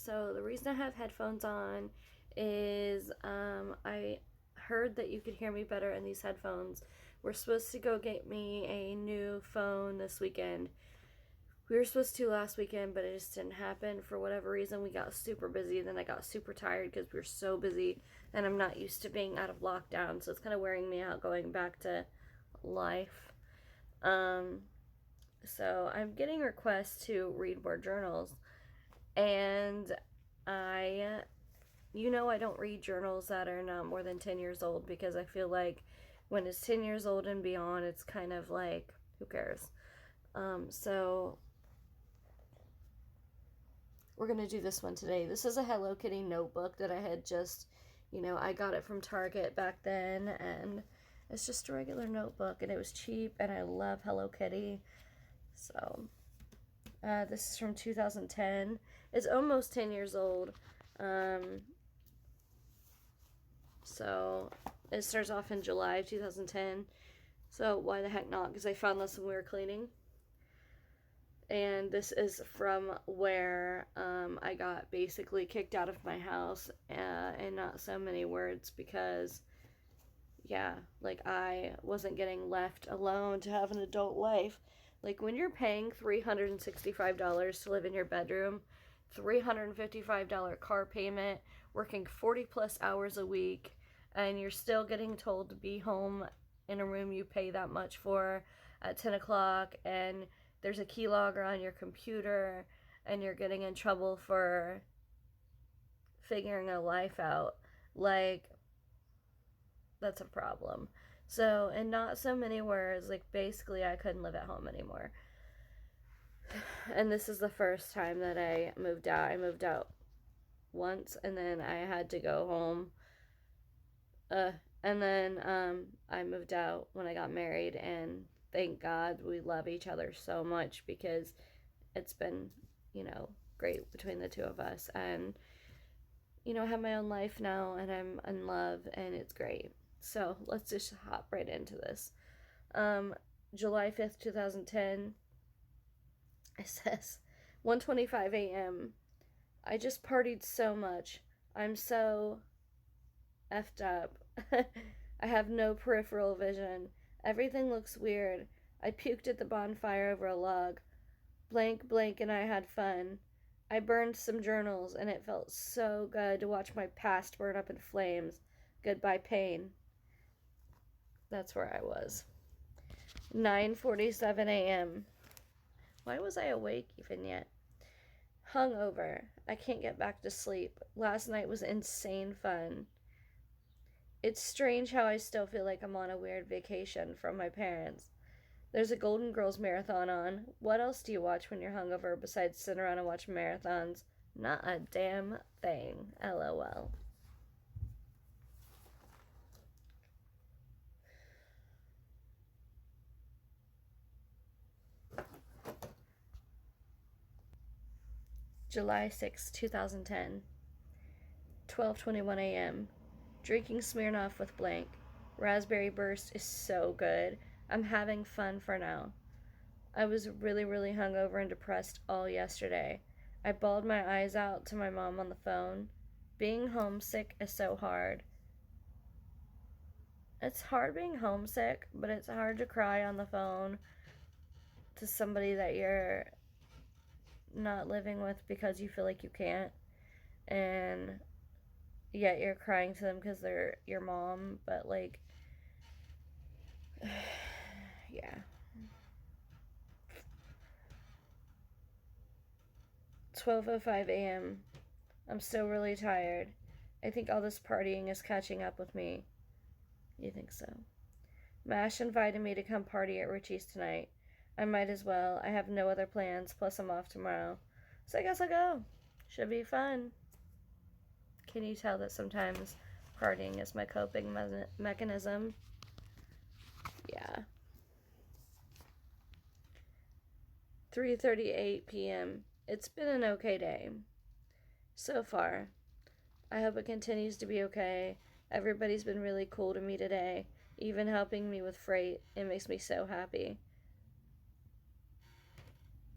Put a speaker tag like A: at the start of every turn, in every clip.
A: So the reason I have headphones on is I heard that you could hear me better in these headphones. We're supposed to go get me a new phone this weekend. We were supposed to last weekend, but it just didn't happen for whatever reason. We got super busy, then I got super tired because we were so busy, and I'm not used to being out of lockdown, so it's kind of wearing me out going back to life. Um, so I'm getting requests to read more journals, and I, I don't read journals that are not more than 10 years old because I feel like when it's 10 years old and beyond, it's kind of like, who cares? So we're going to do this one today. This is a Hello Kitty notebook that I had just, I got it from Target back then, and it's just a regular notebook, and it was cheap, and I love Hello Kitty. So this is from 2010. It's almost 10 years old. So it starts off in July of 2010. So why the heck not? Because I found this when we were cleaning. And this is from where I got basically kicked out of my house, in not so many words, because like I wasn't getting left alone to have an adult life. Like when you're paying $365 to live in your bedroom, $355 car payment, working 40 plus hours a week, and you're still getting told to be home in a room you pay that much for at 10 o'clock, and there's a keylogger on your computer, and you're getting in trouble for figuring a life out. Like, that's a problem. So, in not so many words, like, basically I couldn't live at home anymore. And this is the first time that I moved out. I moved out once, and then I had to go home. And then I moved out when I got married, and thank God we love each other so much because it's been, great between the two of us. And, I have my own life now, and I'm in love, and it's great. So let's just hop right into this. July 5th, 2010, it says 1:25 a.m. I just partied so much. I'm so effed up. I have no peripheral vision. Everything looks weird. I puked at the bonfire over a log. Blank, blank, and I had fun. I burned some journals, and it felt so good to watch my past burn up in flames. Goodbye, pain. That's where I was. 9:47 a.m. Why was I awake even yet? Hungover. I can't get back to sleep. Last night was insane fun. It's strange how I still feel like I'm on a weird vacation from my parents. There's a Golden Girls marathon on. What else do you watch when you're hungover besides sit around and watch marathons? Not a damn thing. LOL. July 6, 2010. 12:21 a.m. Drinking Smirnoff with blank. Raspberry Burst is so good. I'm having fun for now. I was really, really hungover and depressed all yesterday. I bawled my eyes out to my mom on the phone. Being homesick is so hard. It's hard being homesick, but it's hard to cry on the phone to somebody that you're not living with because you feel like you can't. And yet you're crying to them because they're your mom, but like, yeah. 12:05 a.m. I'm still really tired. I think all this partying is catching up with me. You think so? Mash invited me to come party at Richie's tonight. I might as well. I have no other plans, plus I'm off tomorrow. So I guess I'll go. Should be fun. Can you tell that sometimes partying is my coping mechanism? Yeah. 3:38 p.m. It's been an okay day. So far. I hope it continues to be okay. Everybody's been really cool to me today, even helping me with freight. It makes me so happy.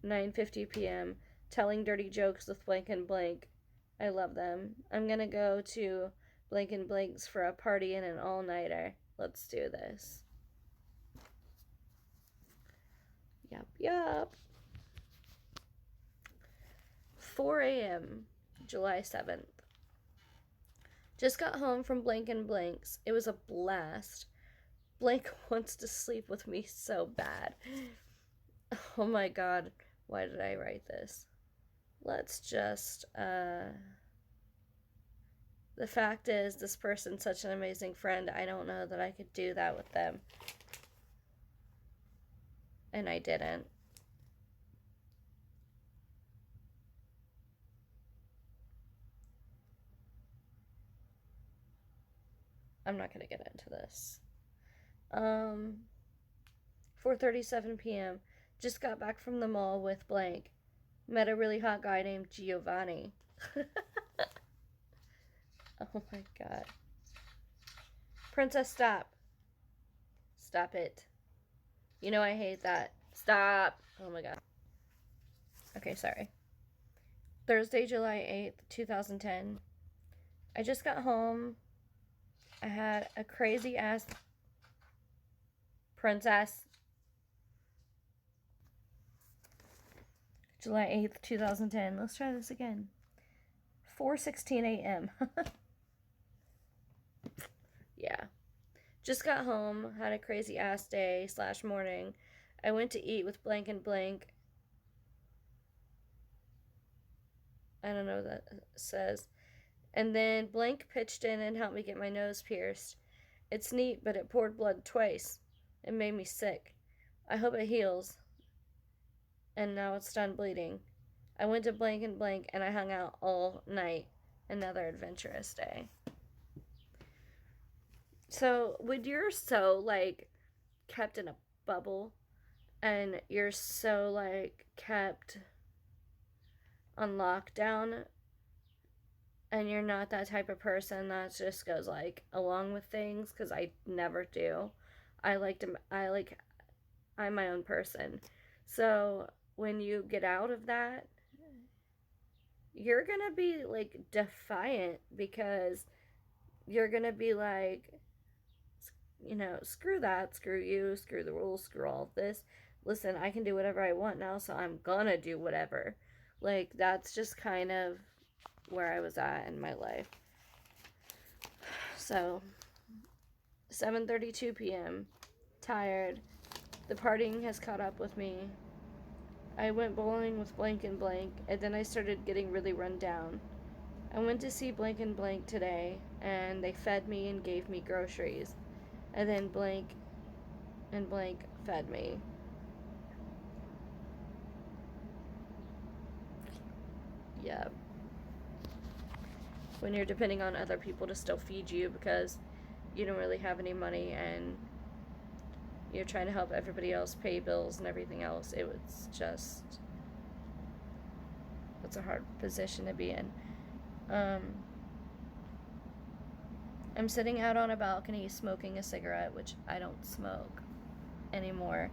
A: 9:50 p.m. Telling dirty jokes with blank and blank. I love them. I'm gonna go to Blank and Blank's for a party and an all-nighter. Let's do this. Yup, yup. 4 a.m., July 7th. Just got home from Blank and Blank's. It was a blast. Blank wants to sleep with me so bad. Oh my god, why did I write this? Let's just, the fact is, this person's such an amazing friend, I don't know that I could do that with them. And I didn't. I'm not gonna get into this. 4:37 p.m. Just got back from the mall with Blank. Met a really hot guy named Giovanni. Oh my god. Princess, stop. Stop it. You know I hate that. Stop. Oh my god. Okay, sorry. Thursday, July 8th, 2010. I just got home. I had a crazy ass princess. July 8th, 2010. Let's try this again. 4:16 a.m. Yeah. Just got home, had a crazy ass day / morning. I went to eat with Blank and Blank. I don't know what that says. And then Blank pitched in and helped me get my nose pierced. It's neat, but it poured blood twice. It made me sick. I hope it heals. And now it's done bleeding. I went to Blank and Blank and I hung out all night. Another adventurous day. So, when you're so, like, kept in a bubble and you're so, like, kept on lockdown and you're not that type of person that just goes, like, along with things, because I never do. I'm my own person. So, when you get out of that, you're gonna be, like, defiant, because you're gonna be like, you know, screw that, screw you, screw the rules, screw all of this. Listen, I can do whatever I want now, so I'm gonna do whatever. Like, that's just kind of where I was at in my life. So, 7:32 p.m. Tired. The partying has caught up with me. I went bowling with Blank and Blank, and then I started getting really run down. I went to see Blank and Blank today, and they fed me and gave me groceries. And then Blank and Blank fed me. Yeah. When you're depending on other people to still feed you because you don't really have any money and you're trying to help everybody else pay bills and everything else, it's a hard position to be in. I'm sitting out on a balcony smoking a cigarette, which I don't smoke anymore.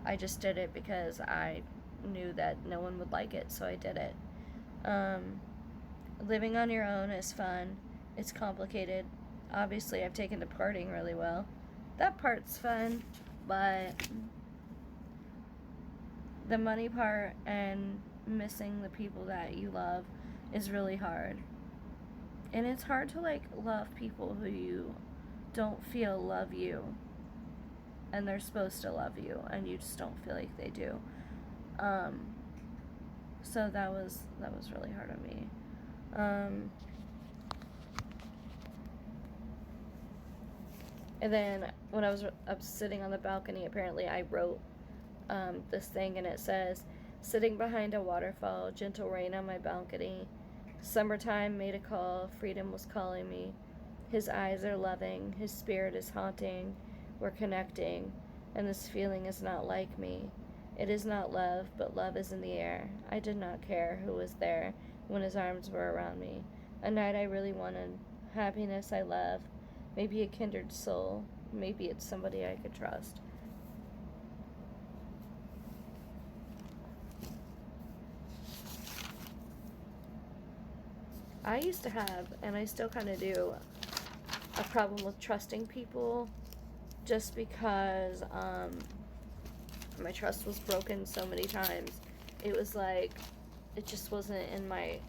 A: I just did it because I knew that no one would like it, so I did it. Living on your own is fun. It's complicated. Obviously, I've taken to partying really well. That part's fun, but the money part and missing the people that you love is really hard. And it's hard to, like, love people who you don't feel love you, and they're supposed to love you, and you just don't feel like they do. So that was really hard on me. And then when I was sitting on the balcony, apparently I wrote this thing, and it says, "Sitting behind a waterfall, gentle rain on my balcony. Summertime made a call, freedom was calling me. His eyes are loving, his spirit is haunting. We're connecting, and this feeling is not like me. It is not love, but love is in the air. I did not care who was there when his arms were around me. A night I really wanted, happiness I love, maybe a kindred soul, maybe it's somebody I could trust." I used to have, and I still kind of do, a problem with trusting people just because my trust was broken so many times. It was like, it just wasn't in my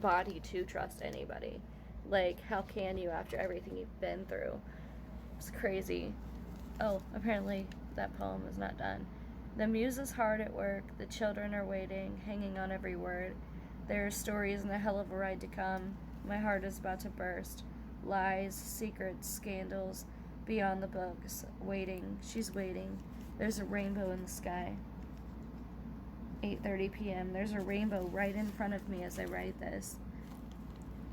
A: body to trust anybody. Like, how can you after everything you've been through? It's crazy. Oh, apparently that poem is not done. The muse is hard at work. The children are waiting, hanging on every word. There are stories and a hell of a ride to come. My heart is about to burst. Lies, secrets, scandals, beyond the books. Waiting. She's waiting. There's a rainbow in the sky. 8:30 p.m. There's a rainbow right in front of me as I write this.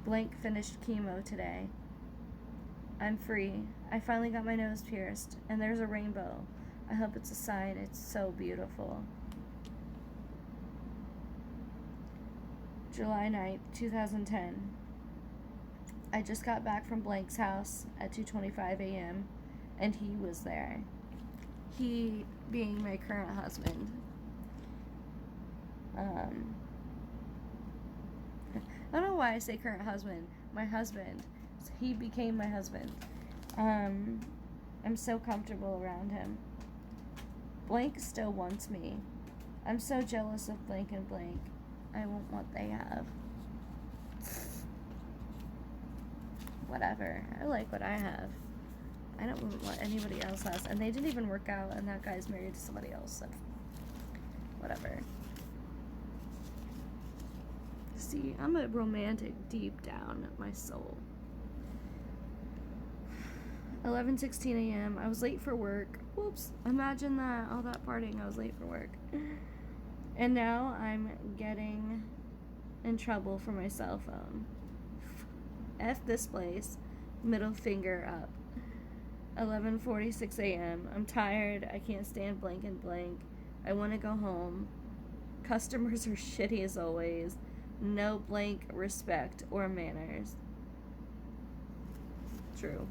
A: Blank finished chemo today. I'm free. I finally got my nose pierced, and there's a rainbow. I hope it's a sign. It's so beautiful. July 9th, 2010. I just got back from Blank's house at 2:25 a.m., and he was there. He being my current husband. I don't know why I say current husband. My husband. He became my husband. I'm so comfortable around him. Blank still wants me. I'm so jealous of Blank and Blank. I want what they have. Whatever. I like what I have. I don't want what anybody else has. And they didn't even work out, and that guy's married to somebody else. So whatever. See, I'm a romantic deep down at my soul. 11:16 a.m. I was late for work. Whoops. Imagine that. All that partying. I was late for work. And now I'm getting in trouble for my cell phone. F this place. Middle finger up. 11:46 a.m. I'm tired. I can't stand Blank and Blank. I want to go home. Customers are shitty as always. No Blank respect or manners. True.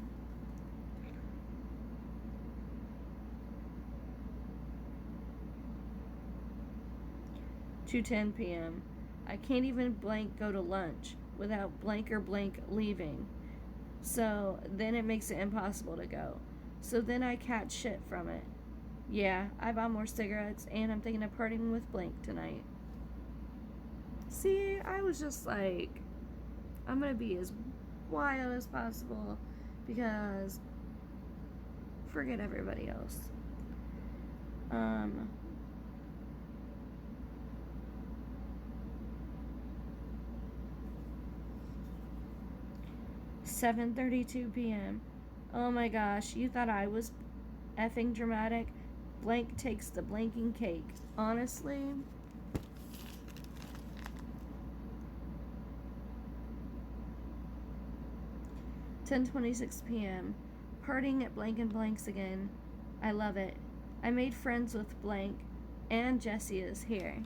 A: (2:10 p.m.) I can't even Blank go to lunch without Blank or Blank leaving. So then it makes it impossible to go. So then I catch shit from it. Yeah, I bought more cigarettes and I'm thinking of partying with Blank tonight. See, I was just like, I'm gonna be as wild as possible because forget everybody else. 7:32 p.m. Oh my gosh, you thought I was effing dramatic? Blank takes the blanking cake. Honestly. (10:26 p.m.) Partying at Blank and Blank's again. I love it. I made friends with Blank, and Jessie is here.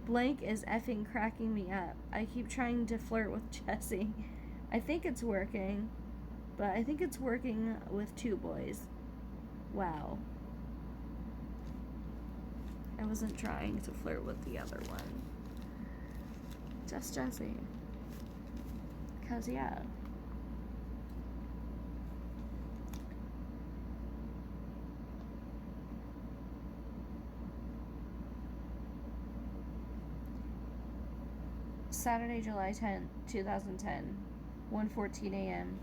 A: Blank is effing cracking me up. I keep trying to flirt with Jessie. I think it's working, but I think it's working with two boys. Wow. I wasn't trying to flirt with the other one. Just Jessie. 'Cause yeah. Saturday, July 10th, 2010, 1:14 a.m.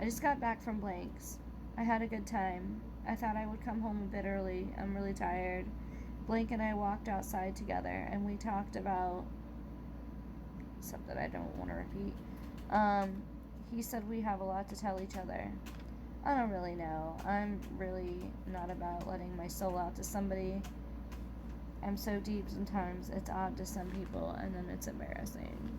A: I just got back from Blank's. I had a good time. I thought I would come home a bit early. I'm really tired. Blank and I walked outside together and we talked about something I don't want to repeat. He said we have a lot to tell each other. I don't really know. I'm really not about letting my soul out to somebody. I'm so deep sometimes it's odd to some people and then it's embarrassing.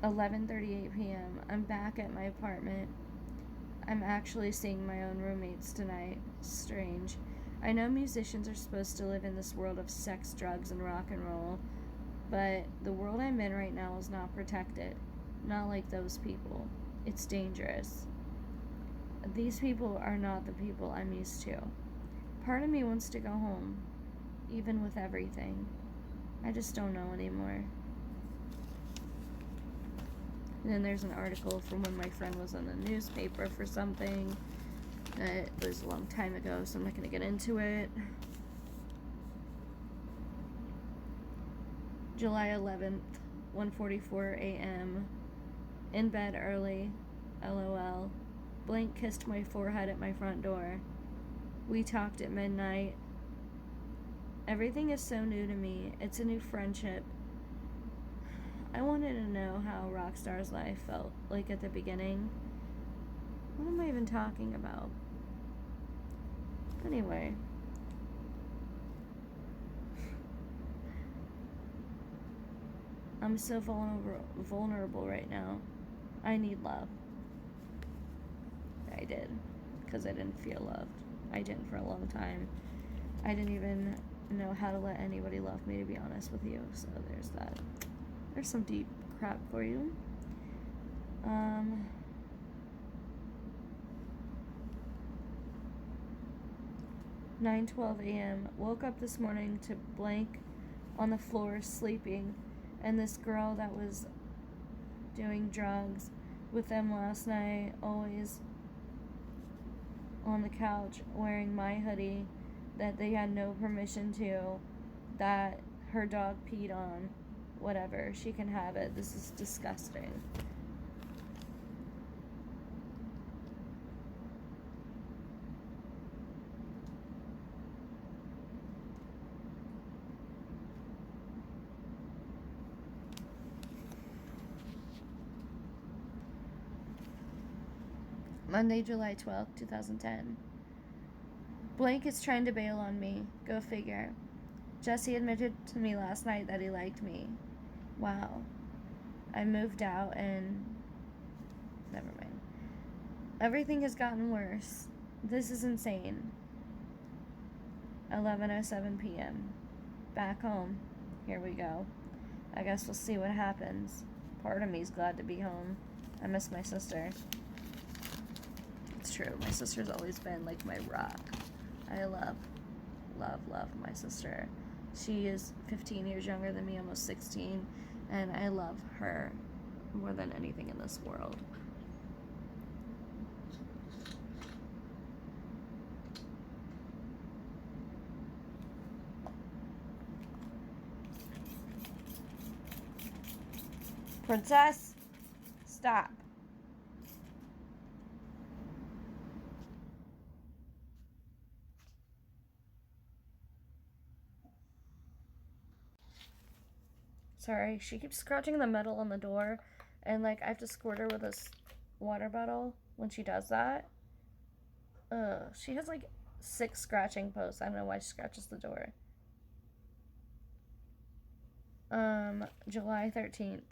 A: (11:38 p.m.) I'm back at my apartment. I'm actually seeing my own roommates tonight. Strange. I know musicians are supposed to live in this world of sex, drugs, and rock and roll, but the world I'm in right now is not protected. Not like those people. It's dangerous. These people are not the people I'm used to. Part of me wants to go home, even with everything. I just don't know anymore. And then there's an article from when my friend was in the newspaper for something. It was a long time ago, so I'm not going to get into it. July 11th, 1:44 a.m. In bed early. LOL. Blank kissed my forehead at my front door. We talked at midnight. Everything is so new to me. It's a new friendship. I wanted to know how Rockstar's life felt like at the beginning. What am I even talking about? Anyway. I'm so vulnerable right now. I need love. I did. Because I didn't feel loved. I didn't for a long time. I didn't even know how to let anybody love me, to be honest with you. So there's that. There's some deep crap for you. 9:12 a.m. Woke up this morning to blank on the floor sleeping, and this girl that was doing drugs with them last night, always on the couch wearing my hoodie that they had no permission to, that her dog peed on. Whatever, she can have it. This is disgusting. Monday, July 12th, 2010. Blank is trying to bail on me. Go figure. Jesse admitted to me last night that he liked me. Wow. I moved out and... Never mind. Everything has gotten worse. This is insane. 11:07 p.m. Back home. Here we go. I guess we'll see what happens. Part of me's glad to be home. I miss my sister. It's true. My sister's always been like my rock. I love my sister. She is 15 years younger than me, almost 16, and I love her more than anything in this world. Princess, stop. Sorry, she keeps scratching the metal on the door, and like I have to squirt her with this water bottle when she does that. She has like 6 scratching posts. I don't know why she scratches the door. July 13th.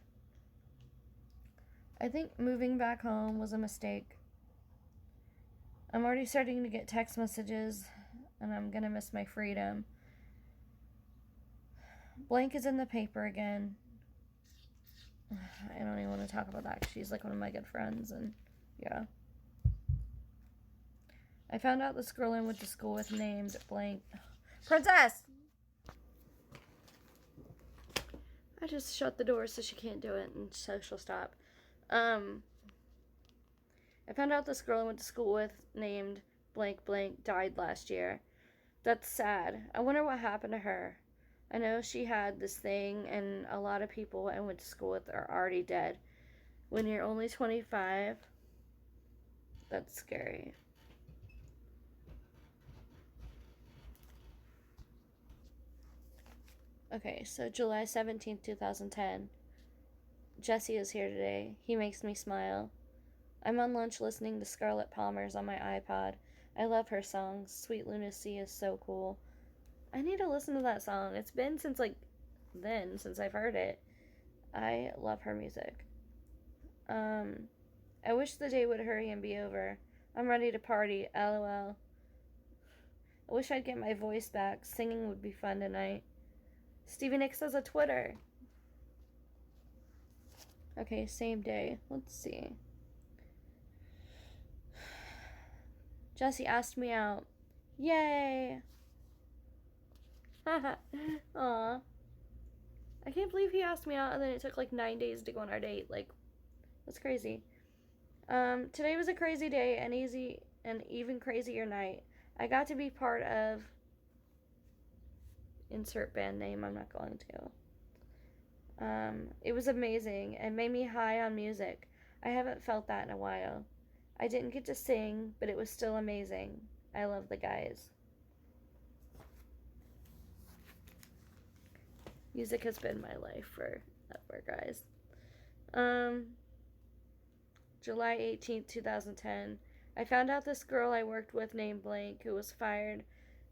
A: I think moving back home was a mistake. I'm already starting to get text messages, and I'm gonna miss my freedom. Blank is in the paper again. I don't even want to talk about that. She's like one of my good friends, and yeah. I found out this girl I went to school with named blank. Princess! I just shut the door so she can't do it, and so she'll stop. I found out this girl I went to school with named blank blank died last year. That's sad. I wonder what happened to her. I know she had this thing, and a lot of people I went to school with are already dead. When you're only 25, that's scary. Okay, so July 17th, 2010. Jesse is here today. He makes me smile. I'm on lunch listening to Scarlett Palmer's on my iPod. I love her songs. Sweet Lunacy is so cool. I need to listen to that song. It's been since since I've heard it. I love her music. I wish the day would hurry and be over. I'm ready to party, lol. I wish I'd get my voice back. Singing would be fun tonight. Stevie Nicks has a Twitter. Okay, same day. Let's see. Jesse asked me out. Yay! Aw. I can't believe he asked me out and then it took like 9 days to go on our date. Like, that's crazy. Today was a crazy day and even crazier night. I got to be part of insert band name. I'm not going to. It was amazing and made me high on music. I haven't felt that in a while. I didn't get to sing, but it was still amazing. I love the guys. Music has been my life forever, guys. July 18th, 2010. I found out this girl I worked with named Blank, who was fired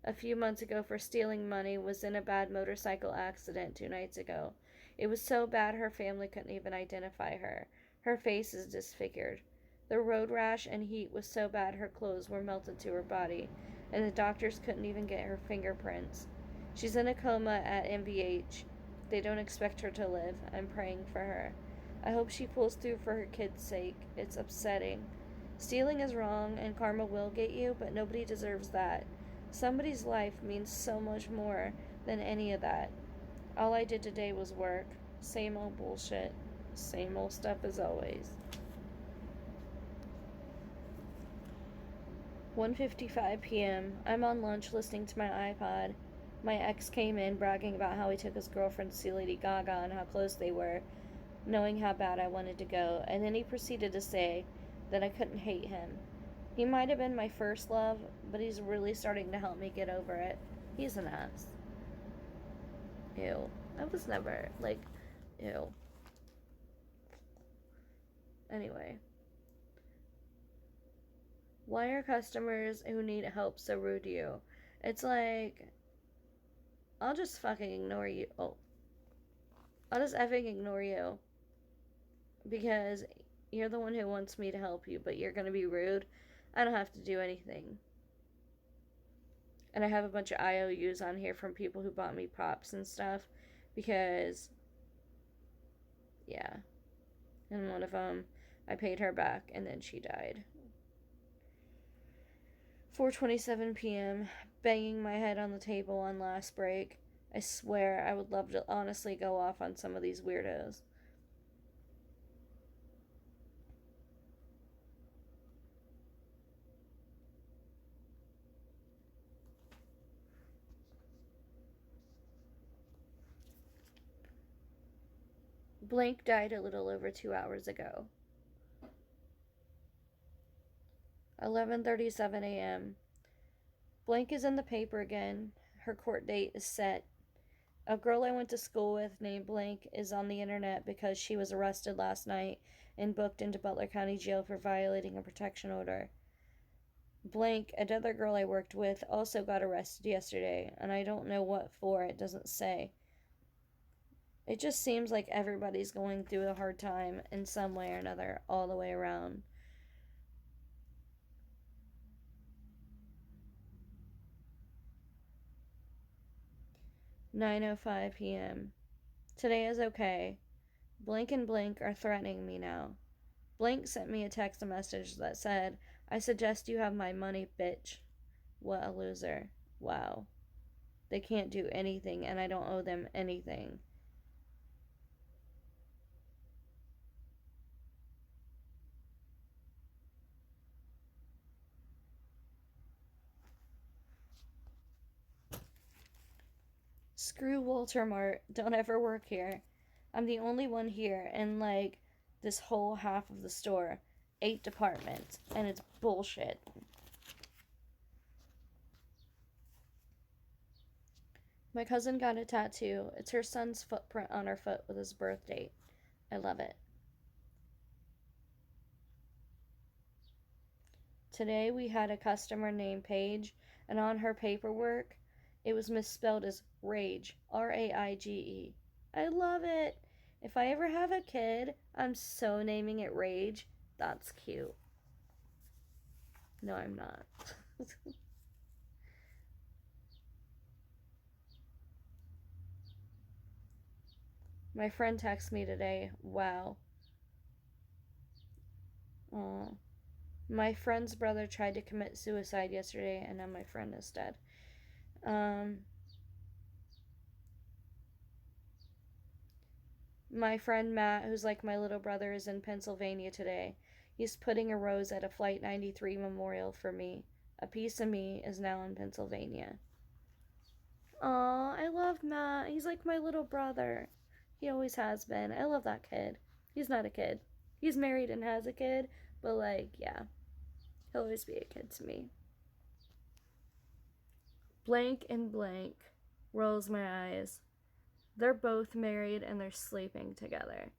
A: a few months ago for stealing money, was in a bad motorcycle accident 2 nights ago. It was so bad her family couldn't even identify her. Her face is disfigured. The road rash and heat was so bad her clothes were melted to her body, and the doctors couldn't even get her fingerprints. She's in a coma at MVH. They don't expect her to live. I'm praying for her. I hope she pulls through for her kids' sake. It's upsetting. Stealing is wrong, and karma will get you, but nobody deserves that. Somebody's life means so much more than any of that. All I did today was work. Same old bullshit. Same old stuff as always. 1:55 p.m. I'm on lunch listening to my iPod. My ex came in bragging about how he took his girlfriend to see Lady Gaga and how close they were, knowing how bad I wanted to go, and then he proceeded to say that I couldn't hate him. He might have been my first love, but he's really starting to help me get over it. He's an ass. Ew. I was never, like, ew. Anyway. Why are customers who need help so rude to you? It's like, I'll just fucking ignore you. Oh. I'll just effing ignore you. Because you're the one who wants me to help you, but you're gonna be rude. I don't have to do anything. And I have a bunch of IOUs on here from people who bought me props and stuff. Because, yeah. And one of them, I paid her back and then she died. 4:27 p.m. Banging my head on the table on last break. I swear I would love to honestly go off on some of these weirdos. Blank died a little over 2 hours ago. 11:37 a.m. Blank is in the paper again. Her court date is set. A girl I went to school with named Blank is on the internet because she was arrested last night and booked into Butler County Jail for violating a protection order. Blank, another girl I worked with, also got arrested yesterday, and I don't know what for. It doesn't say. It just seems like everybody's going through a hard time in some way or another, all the way around. "9:05 p.m. Today is okay. Blank and Blank are threatening me now. Blank sent me a text message that said, I suggest you have my money, bitch. What a loser. Wow. They can't do anything, and I don't owe them anything. Screw Walter Mart. Don't ever work here. I'm the only one here in, like, this whole half of the store. 8 departments. And it's bullshit. My cousin got a tattoo. It's her son's footprint on her foot with his birth date. I love it. Today we had a customer named Paige, and on her paperwork, it was misspelled as Rage. Raige. I love it. If I ever have a kid, I'm so naming it Rage. That's cute. No, I'm not. My friend texted me today. Wow. Aw. My friend's brother tried to commit suicide yesterday, and now my friend is dead. My friend Matt, who's like my little brother, is in Pennsylvania today. He's putting a rose at a Flight 93 memorial for me. A piece of me is now in Pennsylvania. Aw, I love Matt. He's like my little brother. He always has been. I love that kid. He's not a kid. He's married and has a kid, but like, yeah, he'll always be a kid to me. Blank and blank rolls my eyes. They're both married and they're sleeping together.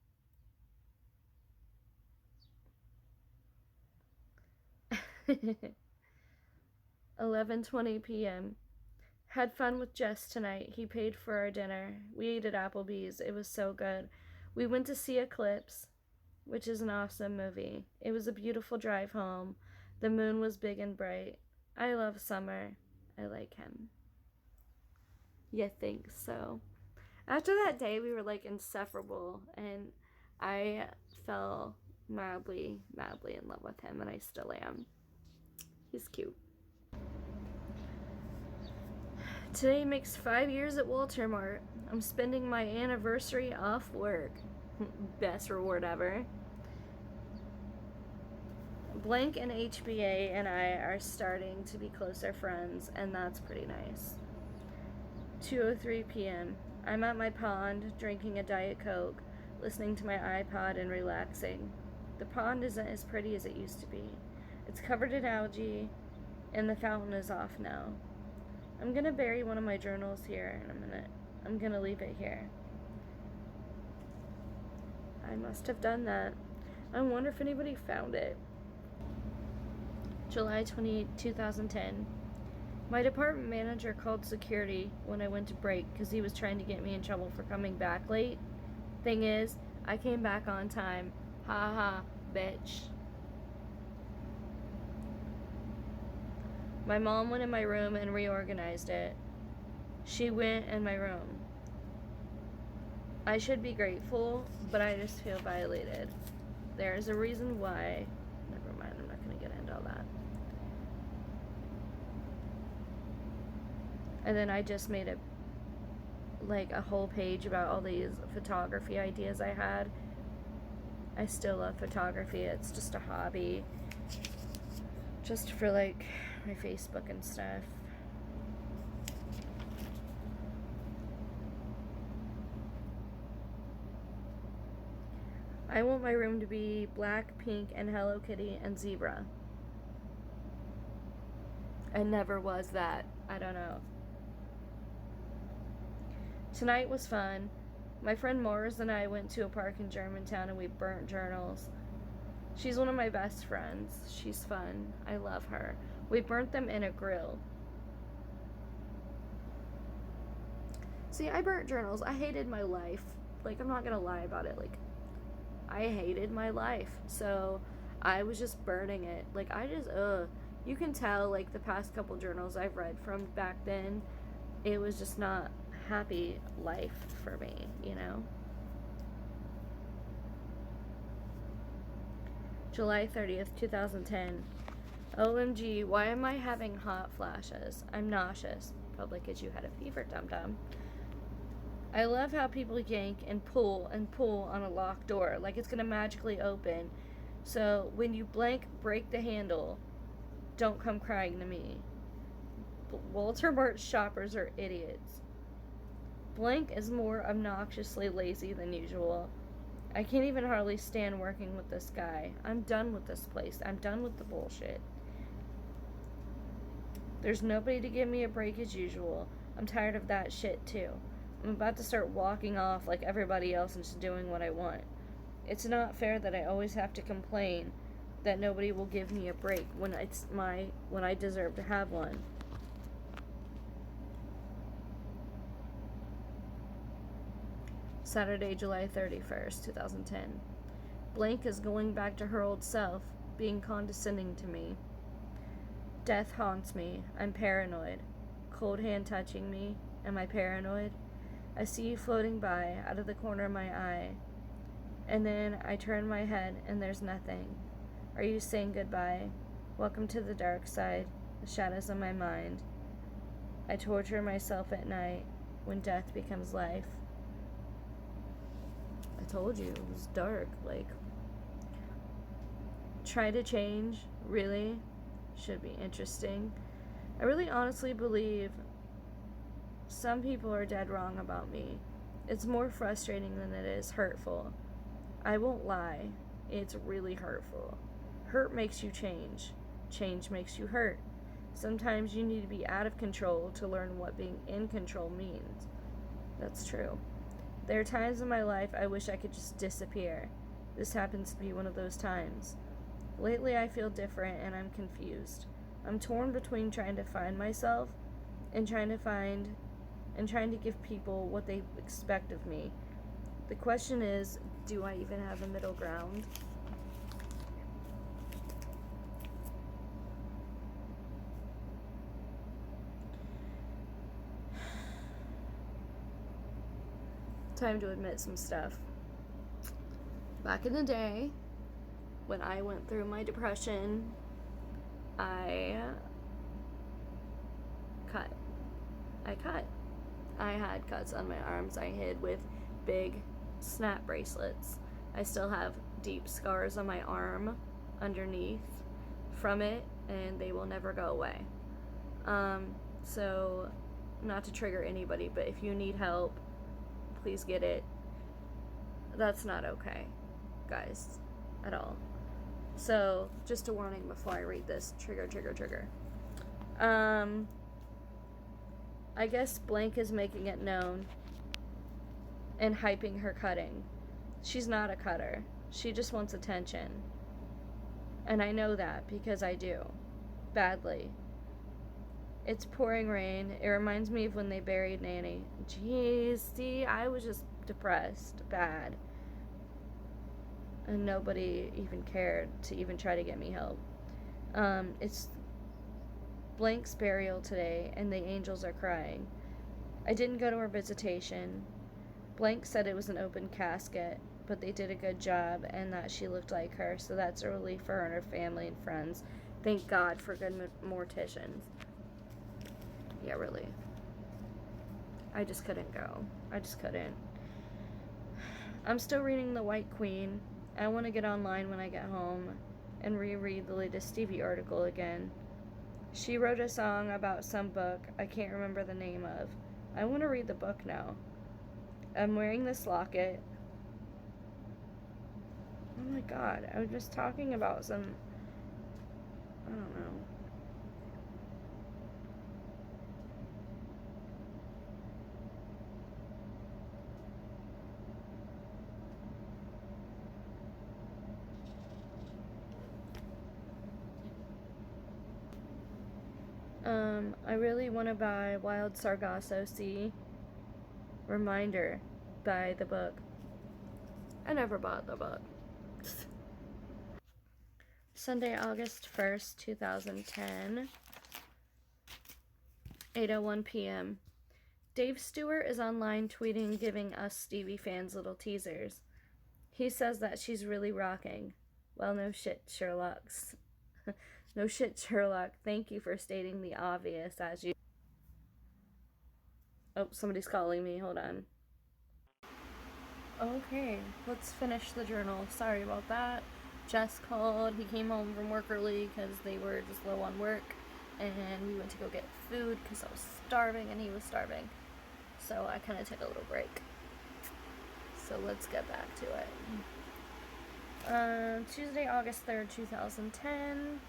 A: $11:20 p.m. Had fun with Jess tonight. He paid for our dinner. We ate at Applebee's. It was so good. We went to see Eclipse, which is an awesome movie. It was a beautiful drive home. The moon was big and bright. I love summer. I like him. You think so? After that day, we were like inseparable, and I fell madly, madly in love with him, and I still am. He's cute. Today makes 5 years at Walter Mart. I'm spending my anniversary off work. Best reward ever. Blank and HBA and I are starting to be closer friends, and that's pretty nice. 2:03 p.m. I'm at my pond drinking a Diet Coke, listening to my iPod and relaxing. The pond isn't as pretty as it used to be. It's covered in algae, and the fountain is off now. I'm gonna bury one of my journals here in a minute. I'm gonna leave it here. I must have done that. I wonder if anybody found it. July 28, 2010. My department manager called security when I went to break because he was trying to get me in trouble for coming back late. Thing is, I came back on time. Ha ha, bitch. My mom went in my room and reorganized it. She went in my room. I should be grateful, but I just feel violated. There's a reason why. Never mind, I'm not going to get into all that. And then I just made a whole page about all these photography ideas I had. I still love photography. It's just a hobby. Just for like my Facebook and stuff. I want my room to be black, pink, and Hello Kitty and zebra. I never was that. I don't know. Tonight was fun. My friend Mars and I went to a park in Germantown and we burnt journals. She's one of my best friends. She's fun. I love her. We burnt them in a grill. See, I burnt journals. I hated my life. Like, I'm not gonna lie about it. Like, I hated my life. So, I was just burning it. Like, you can tell, like, the past couple journals I've read from back then, it was just not happy life for me, you know? July 30th, 2010. OMG, why am I having hot flashes? I'm nauseous. Probably because you had a fever, dum-dum. I love how people yank and pull on a locked door like it's gonna magically open. So when you blank break the handle, don't come crying to me. Walter Mart shoppers are idiots. Blank is more obnoxiously lazy than usual. I can't even hardly stand working with this guy. I'm done with this place. I'm done with the bullshit. There's nobody to give me a break as usual. I'm tired of that shit too. I'm about to start walking off like everybody else and just doing what I want. It's not fair that I always have to complain that nobody will give me a break when I deserve to have one. Saturday, July 31st, 2010. Blank is going back to her old self, being condescending to me. Death haunts me. I'm paranoid. Cold hand touching me. Am I paranoid? I see you floating by out of the corner of my eye. And then I turn my head and there's nothing. Are you saying goodbye? Welcome to the dark side, the shadows of my mind. I torture myself at night when death becomes life. I told you, it was dark. Like, try to change, really? Should be interesting. I really honestly believe some people are dead wrong about me. It's more frustrating than it is hurtful. I won't lie, it's really hurtful. Hurt makes you change. Change makes you hurt. Sometimes you need to be out of control to learn what being in control means. That's true. There are times in my life I wish I could just disappear. This happens to be one of those times. Lately I feel different and I'm confused. I'm torn between trying to find myself and trying to give people what they expect of me. The question is, do I even have a middle ground? Time to admit some stuff. Back in the day, when I went through my depression, I cut. I had cuts on my arms I hid with big snap bracelets. I still have deep scars on my arm underneath from it, and they will never go away. So, not to trigger anybody, but if you need help, please get it. That's not okay, guys, at all. So, just a warning before I read this. Trigger. I guess blank is making it known and hyping her cutting. She's not a cutter. She just wants attention. And I know that because I do. Badly. It's pouring rain. It reminds me of when they buried Nanny. Jeez, see, I was just depressed. Bad. And nobody even cared to even try to get me help. It's Blank's burial today, and the angels are crying. I didn't go to her visitation. Blank said it was an open casket, but they did a good job and that she looked like her, so that's a relief for her and her family and friends. Thank God for good morticians. Yeah, really. I just couldn't go. I just couldn't. I'm still reading The White Queen. I want to get online when I get home and reread the latest Stevie article again. She wrote a song about some book I can't remember the name of. I want to read the book now. I'm wearing this locket. Oh my God, I was just talking about some, I don't know. I really want to buy Wild Sargasso Sea. Reminder, buy the book. I never bought the book. Sunday, August 1st, 2010, 8:01 p.m. Dave Stewart is online tweeting giving us Stevie fans little teasers. He says that she's really rocking. Well, no shit, Sherlock's. No shit, Sherlock. Thank you for stating the obvious as you... Oh, somebody's calling me. Hold on. Okay, let's finish the journal. Sorry about that. Jess called. He came home from work early because they were just low on work. And we went to go get food because I was starving and he was starving. So I kind of took a little break. So let's get back to it. Tuesday, August 3rd, 2010.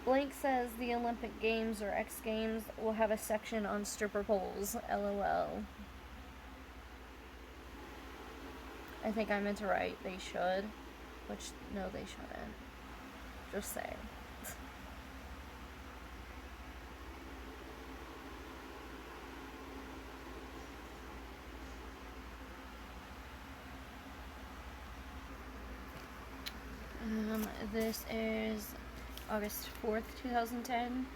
A: Blake says the Olympic Games or X Games will have a section on stripper poles. LOL. I think I meant to write they should, which no, they shouldn't. Just saying. This is August 4th, 2010.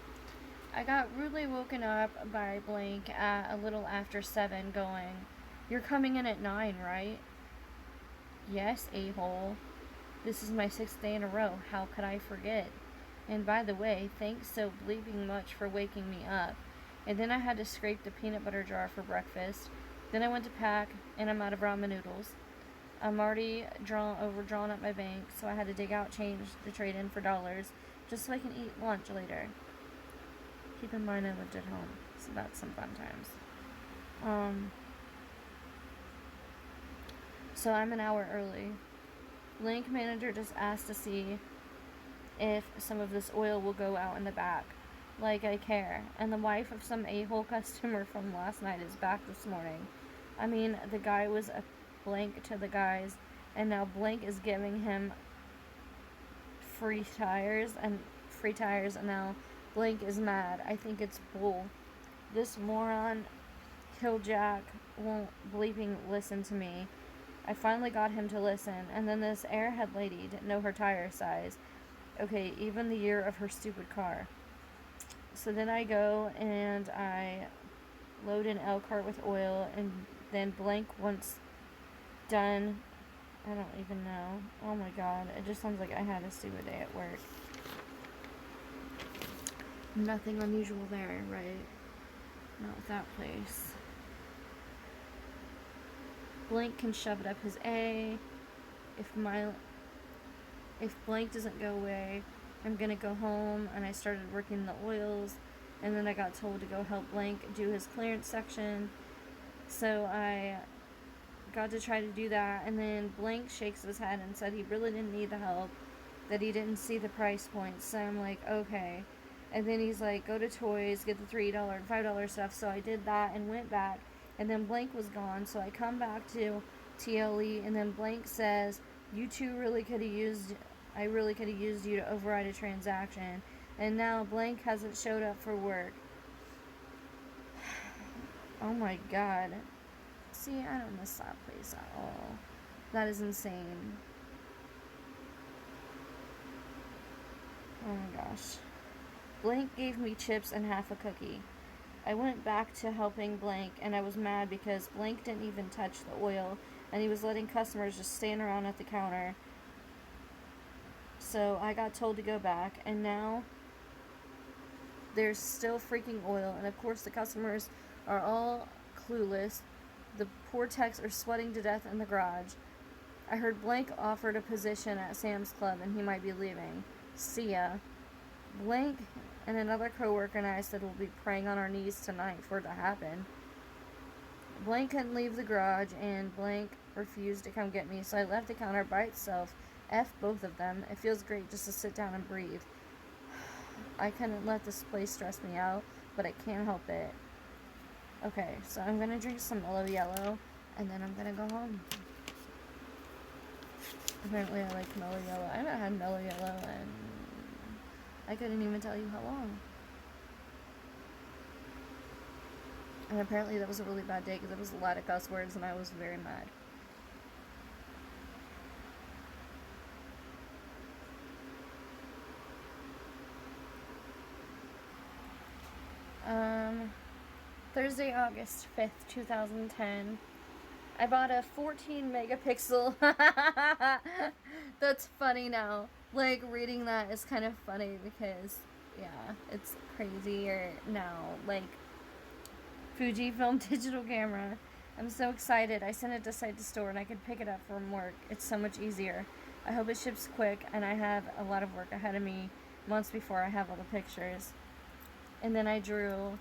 A: I got rudely woken up by Blank at a little after 7 going, "You're coming in at 9, right?" "Yes, a-hole. This is my 6th day in a row. How could I forget? And by the way, thanks so bleeping much for waking me up." And then I had to scrape the peanut butter jar for breakfast. Then I went to pack, and I'm out of ramen noodles. I'm already overdrawn at my bank, so I had to dig out change to trade in for dollars, just so I can eat lunch later. Keep in mind I lived at home, so that's some fun times. So I'm an hour early. Link manager just asked to see if some of this oil will go out in the back. Like I care. And the wife of some a-hole customer from last night is back this morning. I mean, the guy was a Blank to the guys, and now Blank is giving him free tires, and now Blank is mad. I think it's bull. This moron Killjack won't bleeping listen to me. I finally got him to listen, and then this airhead lady didn't know her tire size. Okay, even the year of her stupid car. So then I go and I load an L cart with oil, and then Blank once done, I don't even know. Oh my god, it just sounds like I had a stupid day at work. Nothing unusual there, right? Not with that place. Blank can shove it up his A. If Blank doesn't go away, I'm gonna go home. And I started working the oils, and then I got told to go help Blank do his clearance section. So I got to try to do that, and then Blank shakes his head and said he really didn't need the help, that he didn't see the price points. So I'm like, okay. And then he's like, go to Toys, get the $3 and $5 stuff. So I did that and went back, and then Blank was gone. So I come back to TLE, and then Blank says, I really could have used you to override a transaction. And now Blank hasn't showed up for work. Oh my god. See, I don't miss that place at all. That is insane. Oh my gosh. Blank gave me chips and half a cookie. I went back to helping Blank, and I was mad because Blank didn't even touch the oil, and he was letting customers just stand around at the counter. So I got told to go back, and now there's still freaking oil, and of course the customers are all clueless. The poor techs are sweating to death in the garage. I heard Blank offered a position at Sam's Club, and he might be leaving. See ya. Blank and another coworker and I said we'll be praying on our knees tonight for it to happen. Blank couldn't leave the garage, and Blank refused to come get me, so I left the counter by itself. F both of them. It feels great just to sit down and breathe. I couldn't let this place stress me out, but I can't help it. Okay, so I'm gonna drink some Mellow Yellow, and then I'm gonna go home. Apparently I like Mellow Yellow. I haven't had Mellow Yellow, and I couldn't even tell you how long. And apparently that was a really bad day, because there was a lot of cuss words, and I was very mad. Thursday, August 5th, 2010. I bought a 14 megapixel. That's funny now. Like, reading that is kind of funny because, yeah, it's crazier now. Like, Fujifilm digital camera. I'm so excited. I sent it to site to store, and I could pick it up from work. It's so much easier. I hope it ships quick, and I have a lot of work ahead of me months before I have all the pictures. And then I drew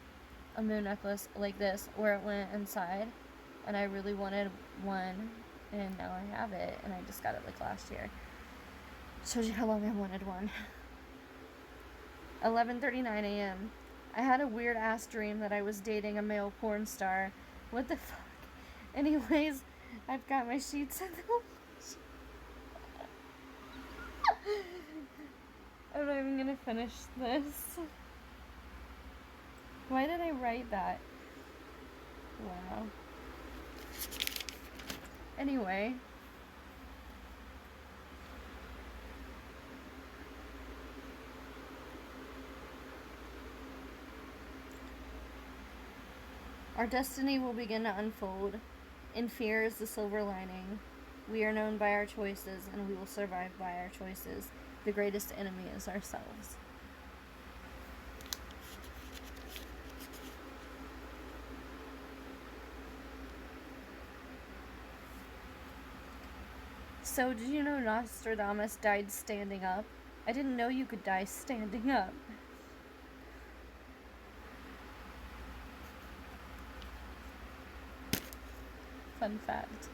A: a moon necklace like this where it went inside, and I really wanted one, and now I have it, and I just got it like last year. Shows you how long I wanted one. 11:39 a.m. I had a weird ass dream that I was dating a male porn star. What the fuck? Anyways, I've got my sheets in the I'm not even gonna finish this. Why did I write that? Wow. Anyway. Our destiny will begin to unfold. In fear is the silver lining. We are known by our choices, and we will survive by our choices. The greatest enemy is ourselves. So, did you know Nostradamus died standing up? I didn't know you could die standing up. Fun fact.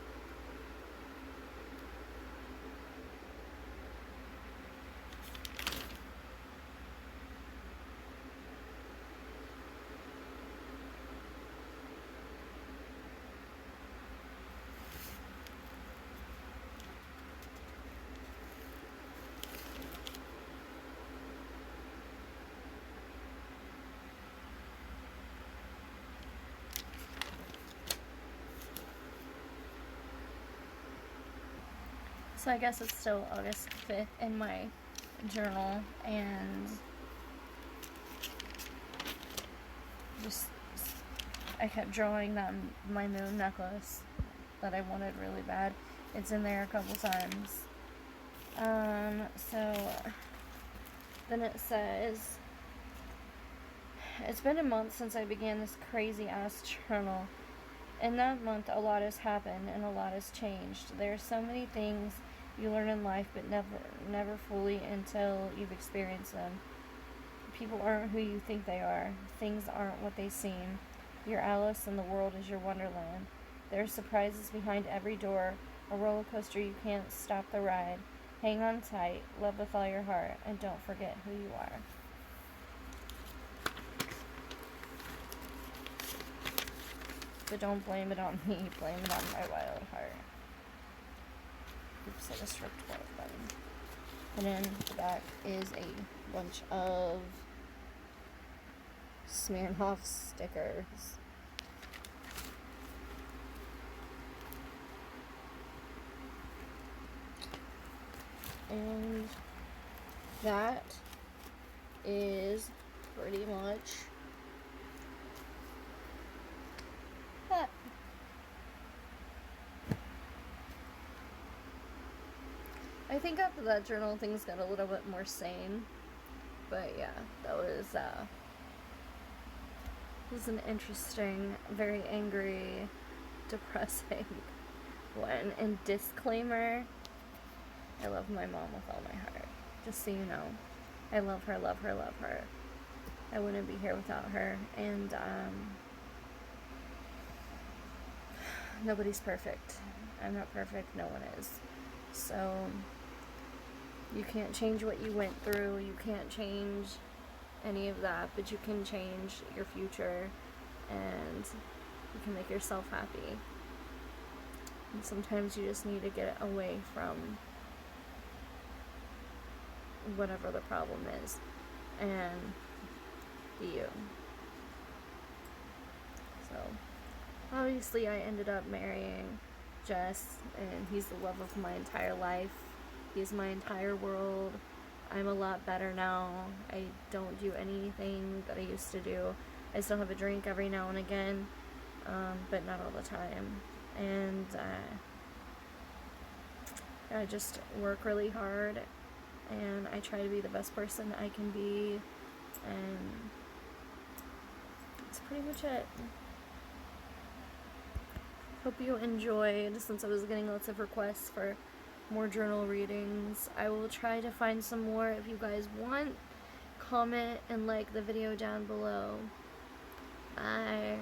A: So I guess it's still August 5th in my journal, and just I kept drawing that my moon necklace that I wanted really bad. It's in there a couple times. So then it says, it's been a month since I began this crazy ass journal. In that month, a lot has happened and a lot has changed. There are so many things you learn in life, but never fully until you've experienced them. People aren't who you think they are. Things aren't what they seem. You're Alice and the world is your wonderland. There are surprises behind every door, a roller coaster you can't stop the ride. Hang on tight, love with all your heart, and don't forget who you are. But don't blame it on me, blame it on my wild heart. Oops, I just ripped one button. And then the back is a bunch of Smirnoff stickers. And that is pretty much that. I think after that journal things got a little bit more sane. But yeah, that was an interesting, very angry, depressing one. And disclaimer, I love my mom with all my heart. Just so you know. I love her, love her, love her. I wouldn't be here without her. And nobody's perfect. I'm not perfect, no one is. So you can't change what you went through, you can't change any of that, but you can change your future and you can make yourself happy. And sometimes you just need to get away from whatever the problem is and be you. So obviously I ended up marrying Jess, and he's the love of my entire life. He's my entire world. I'm a lot better now. I don't do anything that I used to do. I still have a drink every now and again, but not all the time. And I just work really hard, and I try to be the best person I can be, and that's pretty much it. Hope you enjoyed, since I was getting lots of requests for more journal readings. I will try to find some more. If you guys want, comment and like the video down below. Bye.